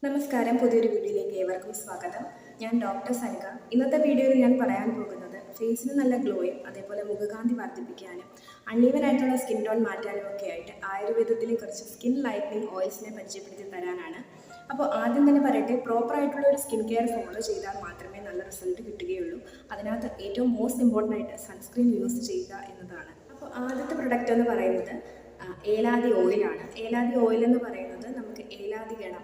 നമസ്കാരം, പുതിയൊരു വീഡിയോയിലേക്ക് ഏവർക്കും സ്വാഗതം. ഞാൻ ഡോക്ടർ സനിക. ഇന്നത്തെ വീഡിയോയിൽ ഞാൻ പറയാൻ പോകുന്നത് ഫേസിന് നല്ല ഗ്ലോയും അതേപോലെ മുഖകാന്തി വർദ്ധിപ്പിക്കാനും അൺഈവൻ ആയിട്ടുള്ള സ്കിൻ ടോൺ മാറ്റാനും ഒക്കെ ആയിട്ട് ആയുർവേദത്തിലെ കുറച്ച് സ്കിൻ ലൈറ്റനിങ് ഓയിൽസിനെ പരിചയപ്പെടുത്തി തരാനാണ്. അപ്പോൾ ആദ്യം തന്നെ പറയട്ടെ, പ്രോപ്പറായിട്ടുള്ള ഒരു സ്കിൻ കെയർ ഫോളോ ചെയ്താൽ മാത്രമേ നല്ല റിസൾട്ട് കിട്ടുകയുള്ളൂ. അതിനകത്ത് ഏറ്റവും മോസ്റ്റ് ഇമ്പോർട്ടൻ്റ് ആയിട്ട് സൺസ്ക്രീൻ യൂസ് ചെയ്യുക എന്നതാണ്. അപ്പോൾ ആദ്യത്തെ പ്രൊഡക്റ്റ് എന്ന് പറയുന്നത് ഏലാദി ഓയിലാണ്. ഏലാദി ഓയിൽ എന്ന് പറയുന്നത് നമുക്ക് ഏലാദി ഗണം,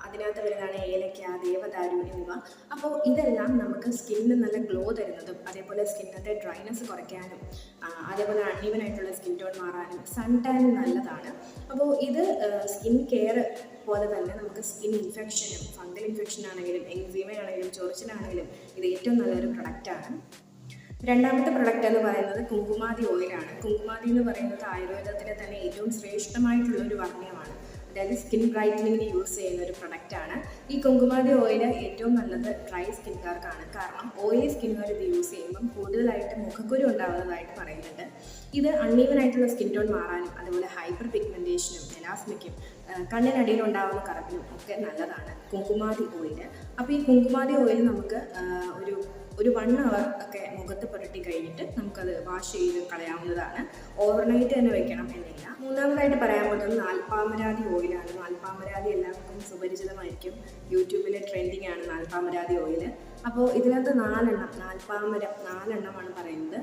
അതിനകത്ത് വരുന്നതാണ് ഏലക്ക, ദേവദാരു എന്നിവ. അപ്പോൾ ഇതെല്ലാം നമുക്ക് സ്കിന്നിന് നല്ല ഗ്ലോ തരുന്നതും അതേപോലെ സ്കിന്നിൻ്റെ ഡ്രൈനെസ് കുറയ്ക്കാനും അതേപോലെ അൺഈവൻ ആയിട്ടുള്ള സ്കിൻ ടോൺ മാറാനും സൺ ടാനും നല്ലതാണ്. അപ്പോൾ ഇത് സ്കിൻ കെയർ പോലെ തന്നെ നമുക്ക് സ്കിൻ ഇൻഫെക്ഷനും ഫംഗൽ ഇൻഫെക്ഷൻ ആണെങ്കിലും എക്സീമയാണെങ്കിലും ചൊറിച്ചിലാണെങ്കിലും ഇത് ഏറ്റവും നല്ലൊരു പ്രൊഡക്റ്റാണ്. രണ്ടാമത്തെ പ്രൊഡക്റ്റ് എന്ന് പറയുന്നത് കുങ്കുമാതി ഓയിലാണ്. കുങ്കുമാതി എന്ന് പറയുന്നത് ആയുർവേദത്തിലെ തന്നെ ഏറ്റവും ശ്രേഷ്ഠമായിട്ടുള്ള ഒരു വർണ്ണയമാണ്. അതായത് സ്കിൻ ബ്രൈറ്റനിങ്ങിന് യൂസ് ചെയ്യുന്ന ഒരു പ്രൊഡക്റ്റാണ്. ഈ കുങ്കുമാതി ഓയിൽ ഏറ്റവും നല്ലത് ഡ്രൈ സ്കിൻകാർക്കാണ്. കാരണം ഓയിലി സ്കിന്നുകാർ ഇത് യൂസ് ചെയ്യുമ്പം കൂടുതലായിട്ട് മുഖക്കുരു ഉണ്ടാകുന്നതായിട്ട് പറയുന്നുണ്ട്. ഇത് അൺഈവൻ ആയിട്ടുള്ള സ്കിൻ ടോൺ മാറാനും അതുപോലെ ഹൈപ്പർ പിഗ്മെൻറ്റേഷനും മെലാസ്മയ്ക്കും കണ്ണിനടിയിൽ ഉണ്ടാകുന്ന കറുപ്പിനും ഒക്കെ നല്ലതാണ് കുങ്കുമാതി ഓയിൽ. അപ്പോൾ ഈ കുങ്കുമാതി ഓയിൽ നമുക്ക് ഒരു 1 hour ഒക്കെ മുഖത്ത് പുരട്ടി കഴിഞ്ഞിട്ട് നമുക്കത് വാഷ് ചെയ്ത് കളയാവുന്നതാണ്. ഓവർനൈറ്റ് തന്നെ വെക്കണം എന്നില്ല. മൂന്നാമതായിട്ട് പറയാൻ പോകുന്നത് നാൽപ്പാമരാതി ഓയിലാണ്. നാൽപ്പാമരാതി എല്ലാവർക്കും സുപരിചിതമായിരിക്കും. യൂട്യൂബിലെ ട്രെൻഡിങ് ആണ് നാൽപ്പാമരാതി ഓയിൽ. അപ്പോൾ ഇതിനകത്ത് 4 പറയുന്നത്.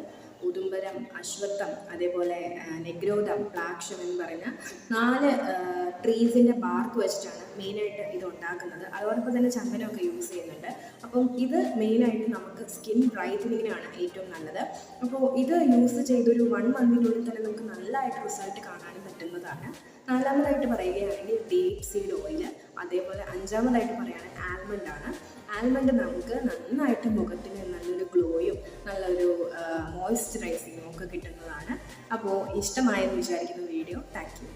ഉദുംബരം, അശ്വത്ഥം, അതേപോലെ നെഗ്രോദം, ബ്ലാക്ക് എന്ന് പറയുന്ന 4 ട്രീസിൻ്റെ ബാർക്ക് വെച്ചിട്ടാണ് മെയിനായിട്ട് ഇത് ഉണ്ടാക്കുന്നത്. അതോടൊപ്പം തന്നെ ചന്ദനമൊക്കെ യൂസ് ചെയ്യുന്നുണ്ട്. അപ്പം ഇത് മെയിനായിട്ട് നമുക്ക് സ്കിൻ ബ്രൈറ്റനിങ്ങിനാണ് ഏറ്റവും നല്ലത്. അപ്പോൾ ഇത് യൂസ് ചെയ്തൊരു 1 monthനുള്ളിൽ തന്നെ നമുക്ക് നല്ലതായിട്ട് റിസൾട്ട് കാണാനും പറ്റുന്നതാണ്. നാലാമതായിട്ട് പറയുകയാണെങ്കിൽ ഡേറ്റ് സീഡ് ഓയിൽ. അതേപോലെ 5ാമതായിട്ട് പറയുകയാണെങ്കിൽ ആൽമണ്ടാണ്. ആൽമണ്ട് നമുക്ക് നന്നായിട്ട് മുഖത്തിന് നല്ലൊരു ഗ്ലോയും നല്ലൊരു മോയ്സ്ചറൈസിങ്ങും ഒക്കെ കിട്ടുന്നതാണ്. അപ്പോൾ ഇഷ്ടമായെന്ന് വിചാരിക്കുന്ന വീഡിയോ. Thank you.